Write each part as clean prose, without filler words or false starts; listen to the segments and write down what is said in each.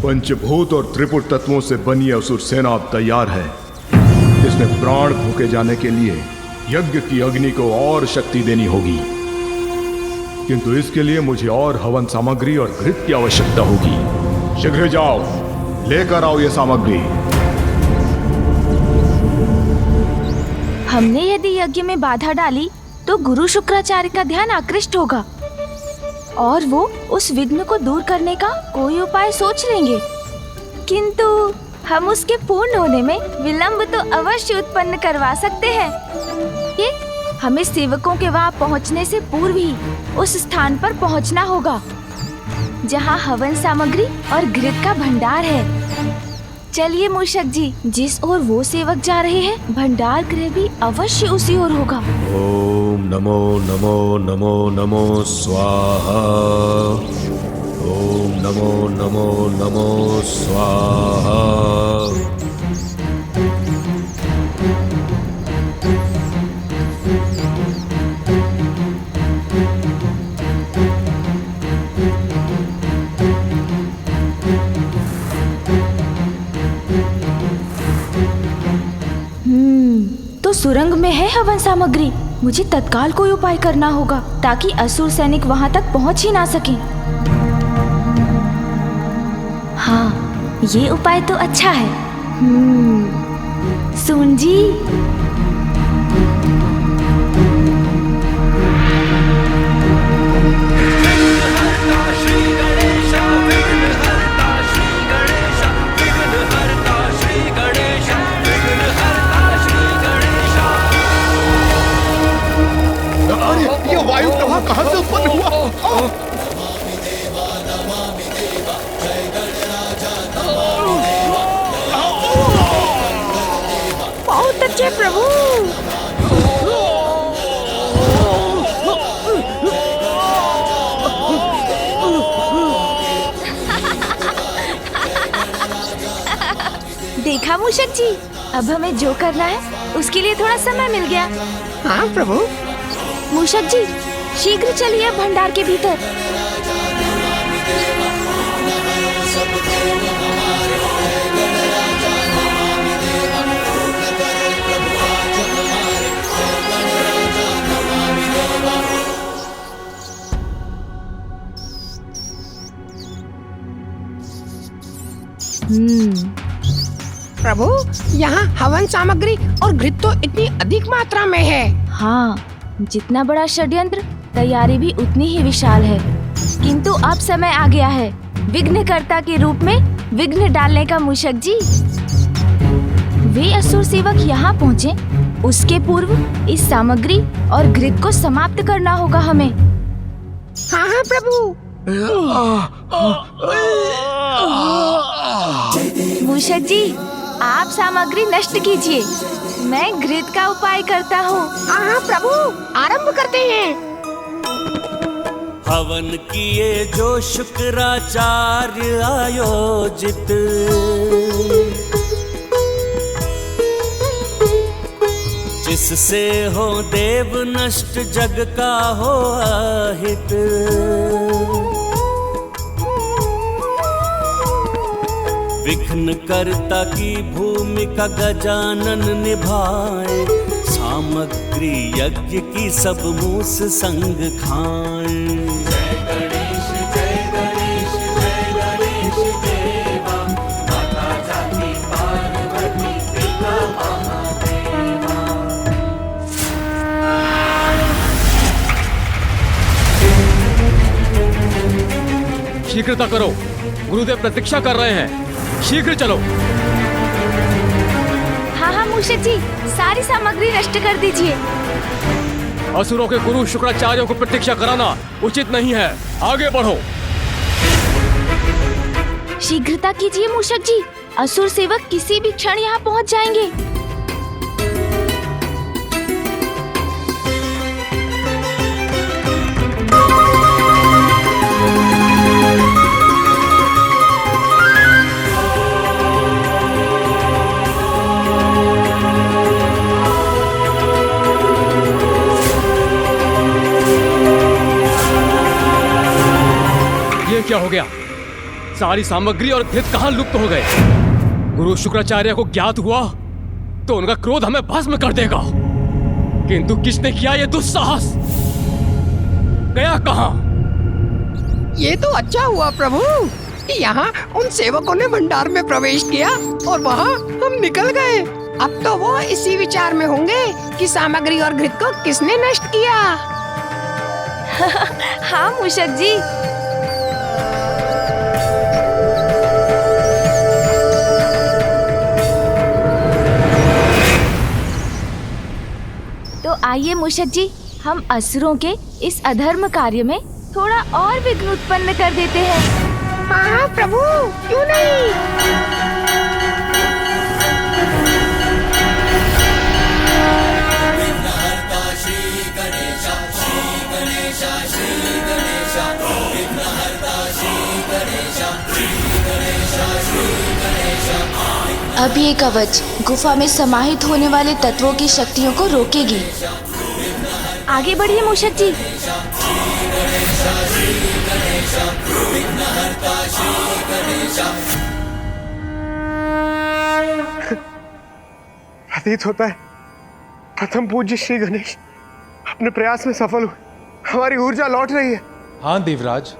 पंचभूत और त्रिपुट तत्वों से बनी असुर सेना अब तैयार है। इसमें प्राण फूके जाने के लिए यज्ञ की अग्नि को और शक्ति देनी होगी, किंतु इसके लिए मुझे और हवन सामग्री और घृत की आवश्यकता होगी। शीघ्र जाओ, लेकर आओ ये सामग्री। हमने यदि यज्ञ में बाधा डाली तो गुरु शुक्राचार्य का ध्यान आकृष्ट होगा और वो उस विघ्न को दूर करने का कोई उपाय सोच लेंगे, किंतु हम उसके पूर्ण होने में विलंब तो अवश्य उत्पन्न करवा सकते हैं। ये हमें सेवकों के वहाँ पहुँचने से पूर्व ही उस स्थान पर पहुँचना होगा जहाँ हवन सामग्री और घृत का भंडार है। चलिए मूषक जी, जिस ओर वो सेवक जा रहे हैं भंडार गृह भी अवश्य उसी ओर होगा। ओम नमो नमो नमो नमो स्वाहा। ओम नमो नमो नमो स्वाहा। तो सुरंग में है हवन सामग्री। मुझे तत्काल कोई उपाय करना होगा ताकि असुर सैनिक वहां तक पहुंच ही ना सके। हाँ, ये उपाय तो अच्छा है। सुन जी, वायु प्रवाह कहां से उत्पन्न हुआ? बहुत अच्छे प्रभु। देखा मूषक जी, अब हमें जो करना है उसके लिए थोड़ा समय मिल गया। हाँ प्रभु। मूषक जी, शीघ्र चलिए भंडार के भीतर। प्रभु, यहाँ हवन सामग्री और घृत तो इतनी अधिक मात्रा में है। हाँ, जितना बड़ा षड्यंत्र तैयारी भी उतनी ही विशाल है, किंतु अब समय आ गया है विघ्नकर्ता के रूप में विघ्न डालने का। मूषक जी, वे असुर सेवक यहाँ पहुँचे उसके पूर्व इस सामग्री और घृत को समाप्त करना होगा हमें। हाँ हाँ प्रभु। मूषक जी, आप सामग्री नष्ट कीजिए, मैं घृत का उपाय करता हूँ। हाँ प्रभु, आरंभ करते हैं। हवन किए जो शुक्राचार्य आयोजित, जिससे हो देव नष्ट जग का हो अहित। विघ्न कर्ता की भूमिका गजानन निभाए, सामग्री यज्ञ की सब मूस संग खाए। जय गणेश जय गणेश जय गणेश देवा, माता जाति पार्वती पिता महादेवा। शीघ्रता करो, गुरुदेव प्रतीक्षा कर रहे हैं, शीघ्र चलो। हाँ हाँ मूषक जी, सारी सामग्री नष्ट कर दीजिए। असुरों के गुरु शुक्राचार्यों को प्रतीक्षा कराना उचित नहीं है, आगे बढ़ो। शीघ्रता कीजिए मूषक जी, असुर सेवक किसी भी क्षण यहाँ पहुँच जाएंगे। क्या हो गया? सारी सामग्री और घृत कहां लुप्त हो गए। गुरु शुक्राचार्य को ज्ञात हुआ तो उनका क्रोध हमें भस्म कर देगा, किंतु किसने किया ये दुस्साहस? गया कहां? ये तो अच्छा हुआ प्रभु कि यहाँ उन सेवकों ने भंडार में प्रवेश किया और वहाँ हम निकल गए। अब तो वो इसी विचार में होंगे कि सामग्री और घृत को किसने नष्ट किया। हाँ मूषक जी। तो आइए मूषक जी, हम असुरों के इस अधर्म कार्य में थोड़ा और विघ्न उत्पन्न कर देते हैं। हाँ प्रभु, क्यों नहीं। अब ये कवच गुफा में समाहित होने वाले तत्वों की शक्तियों को रोकेगी। आगे बढ़िए मूषक जी। प्रतीत होता है प्रथम पूज्य श्री गणेश अपने प्रयास में सफल हुए। हमारी ऊर्जा लौट रही है। हाँ देवराज,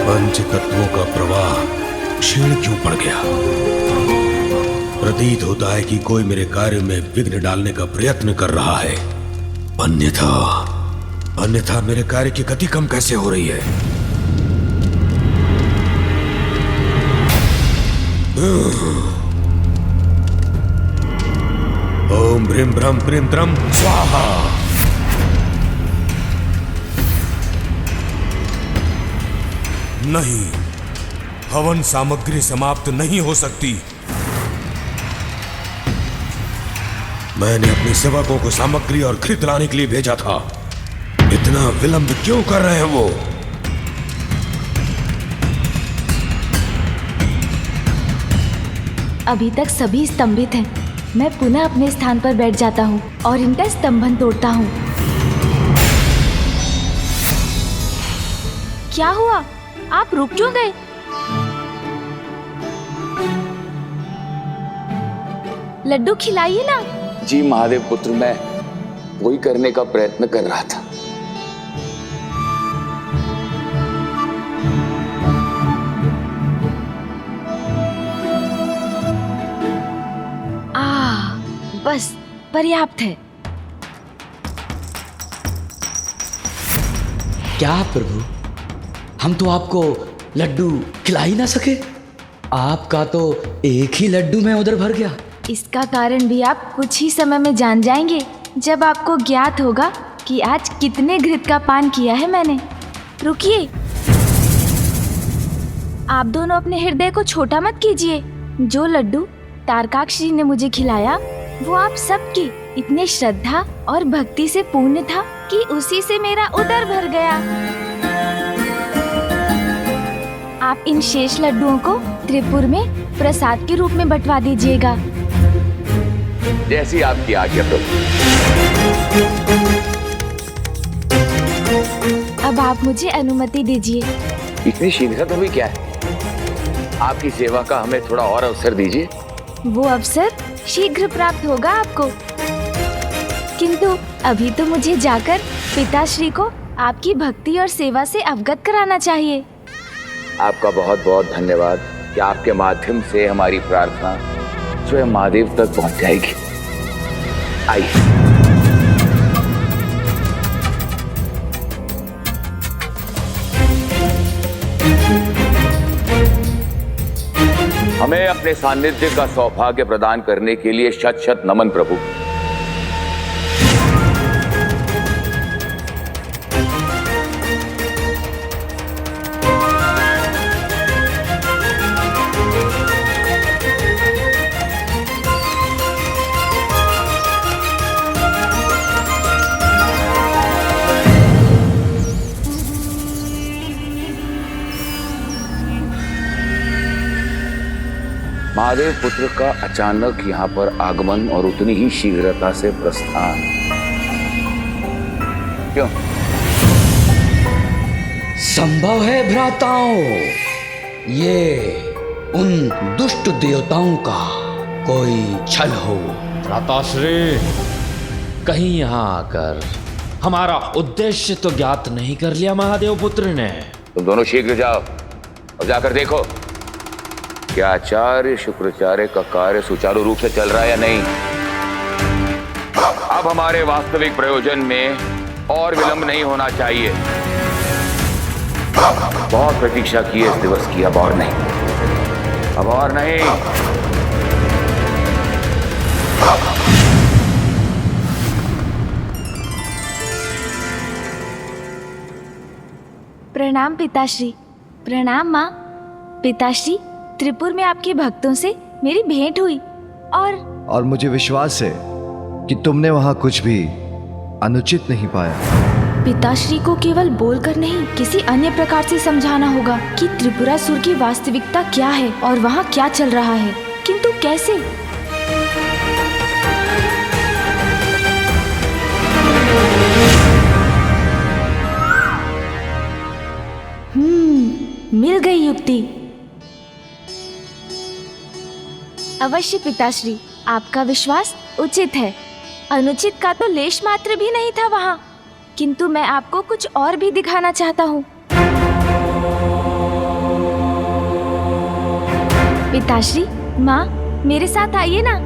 पंच तत्वों का प्रवाह क्षीण क्यों पड़ गया? प्रतीत होता है कि कोई मेरे कार्य में विघ्न डालने का प्रयत्न कर रहा है। अन्यथा मेरे कार्य की गति कम कैसे हो रही है? ओम ब्रीम ब्रह्म प्रीम द्रम स्वाहा। नहीं, हवन सामग्री समाप्त नहीं हो सकती। मैंने अपने सेवकों को सामग्री और घृत लाने के लिए भेजा था। इतना विलंब क्यों कर रहे हैं वो? अभी तक सभी स्तंभित हैं। मैं पुनः अपने स्थान पर बैठ जाता हूँ और इनका स्तंभन तोड़ता हूँ। क्या हुआ? आप रुक क्यों गए? लड्डू खिलाइए ना। जी महादेव पुत्र, मैं वही करने का प्रयत्न कर रहा था। बस पर्याप्त है। क्या प्रभु, हम तो आपको लड्डू खिला ही ना सके। आपका तो एक ही लड्डू में उधर भर गया। इसका कारण भी आप कुछ ही समय में जान जाएंगे, जब आपको ज्ञात होगा कि आज कितने घृत का पान किया है मैंने। रुकिए, आप दोनों अपने हृदय को छोटा मत कीजिए। जो लड्डू तारकाक्ष जी ने मुझे खिलाया वो आप सबकी इतने श्रद्धा और भक्ति से पूर्ण था कि उसी से मेरा उदर भर गया। आप इन शेष लड्डुओं को त्रिपुर में प्रसाद के रूप में बंटवा दीजिएगा। जैसी आपकी आज्ञा प्रभु। अब आप मुझे अनुमति दीजिए। इतनी शीघ्रता भी क्या है? आपकी सेवा का हमें थोड़ा और अवसर दीजिए। वो अवसर शीघ्र प्राप्त होगा आपको, किंतु अभी तो मुझे जाकर पिताश्री को आपकी भक्ति और सेवा से अवगत कराना चाहिए। आपका बहुत बहुत धन्यवाद कि आपके माध्यम से हमारी प्रार्थना स्वयं महादेव तक पहुंच जाएगी। आइए। हमें अपने सानिध्य का सौभाग्य प्रदान करने के लिए शत शत नमन प्रभु। महादेव पुत्र का अचानक यहाँ पर आगमन और उतनी ही शीघ्रता से प्रस्थान क्यों? संभव है भ्राताओं, ये उन दुष्ट देवताओं का कोई छल हो। भ्राताश्री, कहीं यहाँ आकर हमारा उद्देश्य तो ज्ञात नहीं कर लिया महादेव पुत्र ने? तुम दोनों शीघ्र जाओ और जाकर देखो क्या आचार्य शुक्राचार्य का कार्य सुचारू रूप से चल रहा है या नहीं। अब हमारे वास्तविक प्रयोजन में और विलंब नहीं होना चाहिए। बहुत प्रतीक्षा की है इस दिवस की, अब और नहीं, अब और नहीं। प्रणाम पिताश्री। प्रणाम माँ। पिताश्री, त्रिपुर में आपके भक्तों से मेरी भेंट हुई और मुझे विश्वास है कि तुमने वहां कुछ भी अनुचित नहीं पाया। पिताश्री को केवल बोलकर नहीं, किसी अन्य प्रकार से समझाना होगा कि त्रिपुरासुर की वास्तविकता क्या है और वहाँ क्या चल रहा है। किंतु कैसे? मिल गई युक्ति। अवश्य पिताश्री, आपका विश्वास उचित है। अनुचित का तो लेश मात्र भी नहीं था वहाँ। किंतु मैं आपको कुछ और भी दिखाना चाहता हूँ। पिताश्री, माँ, मेरे साथ आइए ना।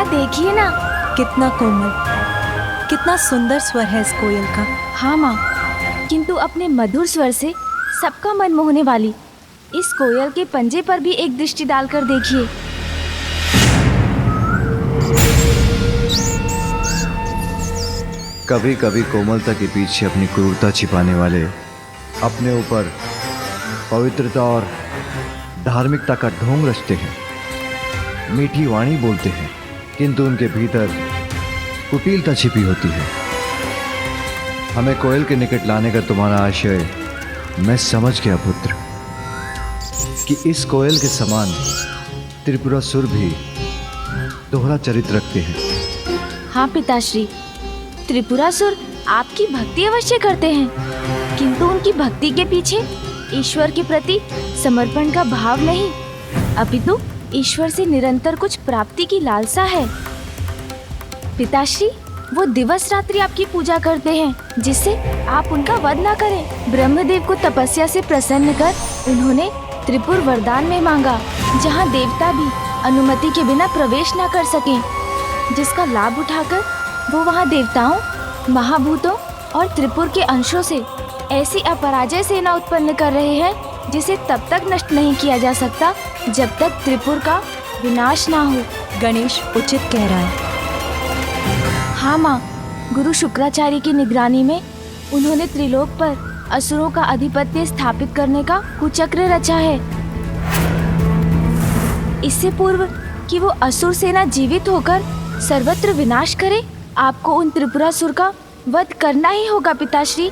देखिए ना, कितना कोमल, कितना सुंदर स्वर है इस कोयल का। हाँ माँ, किंतु अपने मधुर स्वर से सबका मन मोहने वाली इस कोयल के पंजे पर भी एक दृष्टि डालकर देखिए। कभी कभी कोमलता के पीछे अपनी क्रूरता छिपाने वाले अपने ऊपर पवित्रता और धार्मिकता का ढोंग रचते हैं, मीठी वाणी बोलते हैं, किंतु उनके भीतर कुटिलता छिपी होती है। हमें कोयल के निकट लाने का तुम्हारा आशय मैं समझ गया पुत्र, कि इस कोयल के समान त्रिपुरासुर भी दोहरा चरित्र रखते हैं। हाँ पिताश्री, त्रिपुरासुर आपकी भक्ति अवश्य करते हैं, किंतु उनकी भक्ति के पीछे ईश्वर के प्रति समर्पण का भाव नहीं, अपितु ईश्वर से निरंतर कुछ प्राप्ति की लालसा है। पिताश्री, वो दिवस रात्रि आपकी पूजा करते हैं जिससे आप उनका वध ना करें। ब्रह्मदेव को तपस्या से प्रसन्न कर उन्होंने त्रिपुर वरदान में मांगा, जहाँ देवता भी अनुमति के बिना प्रवेश ना कर सकें, जिसका लाभ उठाकर वो वहाँ देवताओं, महाभूतों और त्रिपुर के अंशों से ऐसी अपराजय सेना उत्पन्न कर रहे हैं जिसे तब तक नष्ट नहीं किया जा सकता जब तक त्रिपुर का विनाश ना हो। गणेश उचित कह रहा है। हाँ माँ, गुरु शुक्राचार्य की निगरानी में उन्होंने त्रिलोक पर असुरों का आधिपत्य स्थापित करने का कुचक्र रचा है। इससे पूर्व कि वो असुर सेना जीवित होकर सर्वत्र विनाश करे, आपको उन त्रिपुरासुर का वध करना ही होगा पिताश्री।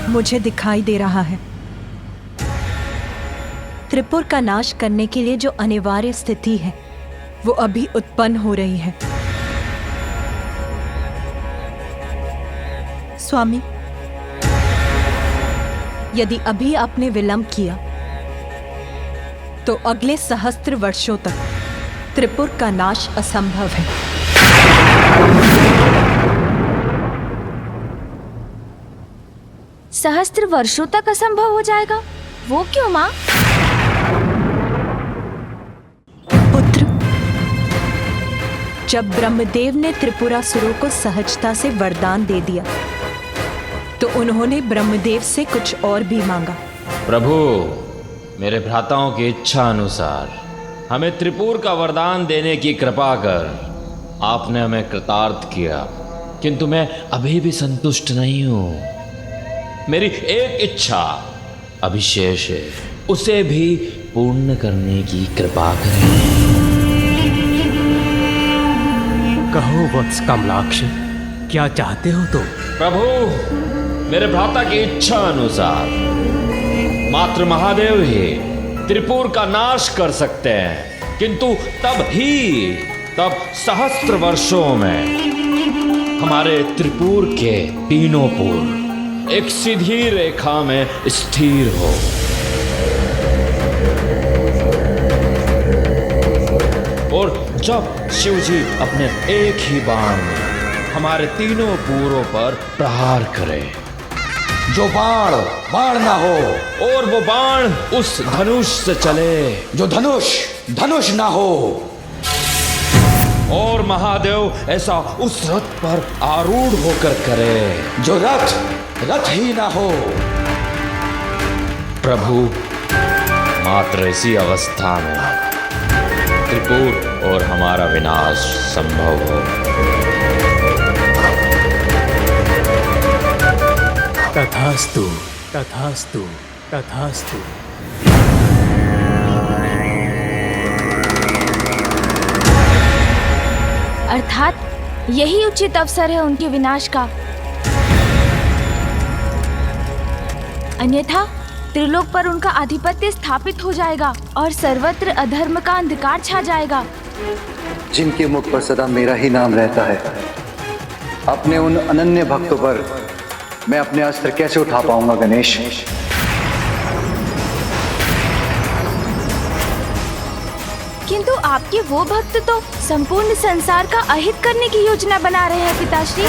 मुझे दिखाई दे रहा है त्रिपुर का नाश करने के लिए जो अनिवार्य स्थिति है वो अभी उत्पन्न हो रही है। स्वामी, यदि अभी आपने विलंब किया तो अगले सहस्त्र वर्षों तक त्रिपुर का नाश असंभव है। सहस्त्र वर्षों तक असंभव हो जाएगा? वो क्यों माँ? पुत्र, जब ब्रह्मदेव ने त्रिपुरासुरों को सहजता से वरदान दे दिया तो उन्होंने ब्रह्मदेव से कुछ और भी मांगा। प्रभु, मेरे भ्राताओं की इच्छा अनुसार हमें त्रिपुर का वरदान देने की कृपा कर आपने हमें कृतार्थ किया, किंतु मैं अभी भी संतुष्ट नहीं हूं। मेरी एक इच्छा अभी शेष है, उसे भी पूर्ण करने की कृपा करें। कहो वत्स कमलाक्ष, क्या चाहते हो तुम? प्रभु, मेरे भ्राता की इच्छा अनुसार मात्र महादेव ही त्रिपुर का नाश कर सकते हैं, किंतु तब सहस्त्र वर्षों में हमारे त्रिपुर के तीनों पुर एक सीधी रेखा में स्थिर हो। और जब शिवजी अपने एक ही बाण में हमारे तीनों पूरों पर प्रहार करे, जो बाण ना हो, और वो बाण उस धनुष से चले जो धनुष ना हो, और महादेव ऐसा उस रथ पर आरूढ़ होकर करे जो रथ ही ना हो। प्रभु, मात्र इसी अवस्था में त्रिपुर और हमारा विनाश संभव हो। तथास्तु, तथास्तु, तथास्तु। अर्थात यही उचित अवसर है उनके विनाश का, अन्यथा त्रिलोक पर उनका आधिपत्य स्थापित हो जाएगा और सर्वत्र अधर्म का अंधकार छा जाएगा। जिनके मुख पर सदा मेरा ही नाम रहता है, अपने उन अनन्य भक्तों पर मैं अपने अस्त्र कैसे उठा पाऊंगा गणेश? किंतु आपके वो भक्त तो संपूर्ण संसार का अहित करने की योजना बना रहे हैं पिताश्री।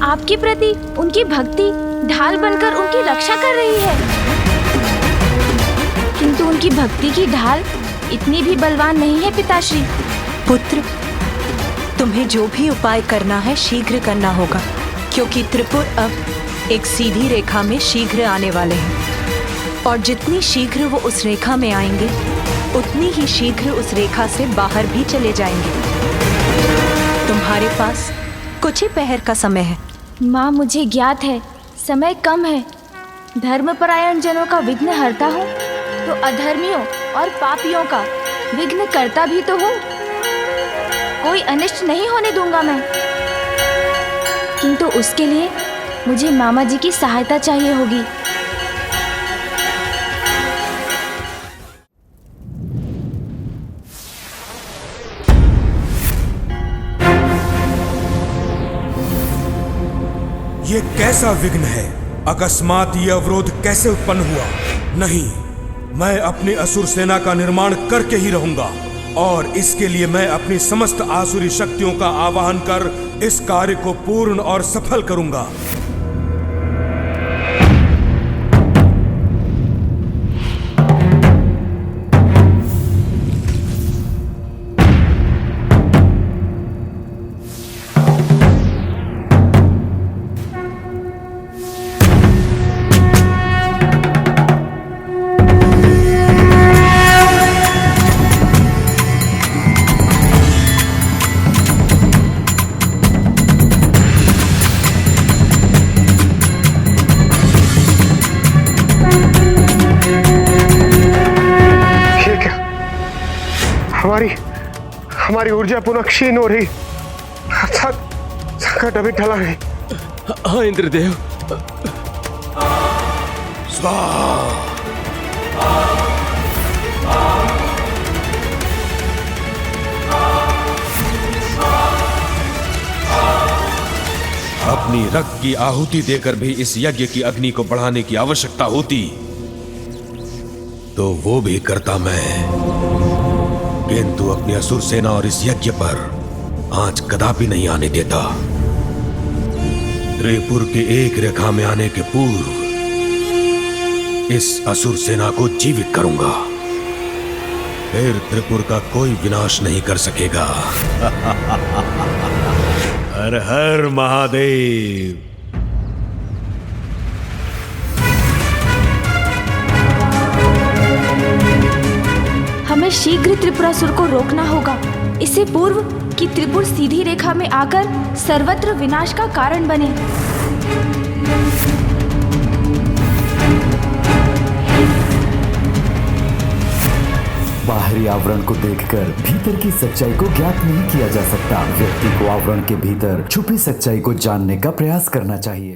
आपके प्रति उनकी भक्ति ढाल बनकर उनकी रक्षा कर रही है, किंतु उनकी भक्ति की ढाल इतनी भी बलवान नहीं है पिताश्री। पुत्र, तुम्हें जो भी उपाय करना है शीघ्र करना होगा, क्योंकि त्रिपुर अब एक सीधी रेखा में शीघ्र आने वाले हैं, और जितनी शीघ्र वो उस रेखा में आएंगे उतनी ही शीघ्र उस रेखा से बाहर भी चले जाएंगे। तुम्हारे पास कुछ ही पहर का समय है। माँ, मुझे ज्ञात है समय कम है। धर्मपरायण जनों का विघ्न हरता हूँ तो अधर्मियों और पापियों का विघ्न करता भी तो हूँ। कोई अनिष्ट नहीं होने दूंगा मैं, किंतु उसके लिए मुझे मामा जी की सहायता चाहिए होगी। ये कैसा विघ्न है? अकस्मात ये अवरोध कैसे उत्पन्न हुआ? नहीं, मैं अपनी असुर सेना का निर्माण करके ही रहूंगा, और इसके लिए मैं अपनी समस्त आसुरी शक्तियों का आवाहन कर इस कार्य को पूर्ण और सफल करूंगा। हमारी ऊर्जा पुनः क्षीण हो रही, अर्थात संकट अभी टला नहीं। हाँ इंद्रदेव। अपनी रक्त की आहुति देकर भी इस यज्ञ की अग्नि को बढ़ाने की आवश्यकता होती तो वो भी करता मैं, किंतु अपनी असुर सेना और इस यज्ञ पर आंच कदापि नहीं आने देता। त्रिपुर के एक रेखा में आने के पूर्व इस असुर सेना को जीवित करूंगा। फिर त्रिपुर का कोई विनाश नहीं कर सकेगा। हर हर महादेव। हमें शीघ्र त्रिपुरासुर को रोकना होगा, इससे पूर्व कि त्रिपुर सीधी रेखा में आकर सर्वत्र विनाश का कारण बने। बाहरी आवरण को देखकर भीतर की सच्चाई को ज्ञात नहीं किया जा सकता। व्यक्ति को आवरण के भीतर छुपी सच्चाई को जानने का प्रयास करना चाहिए।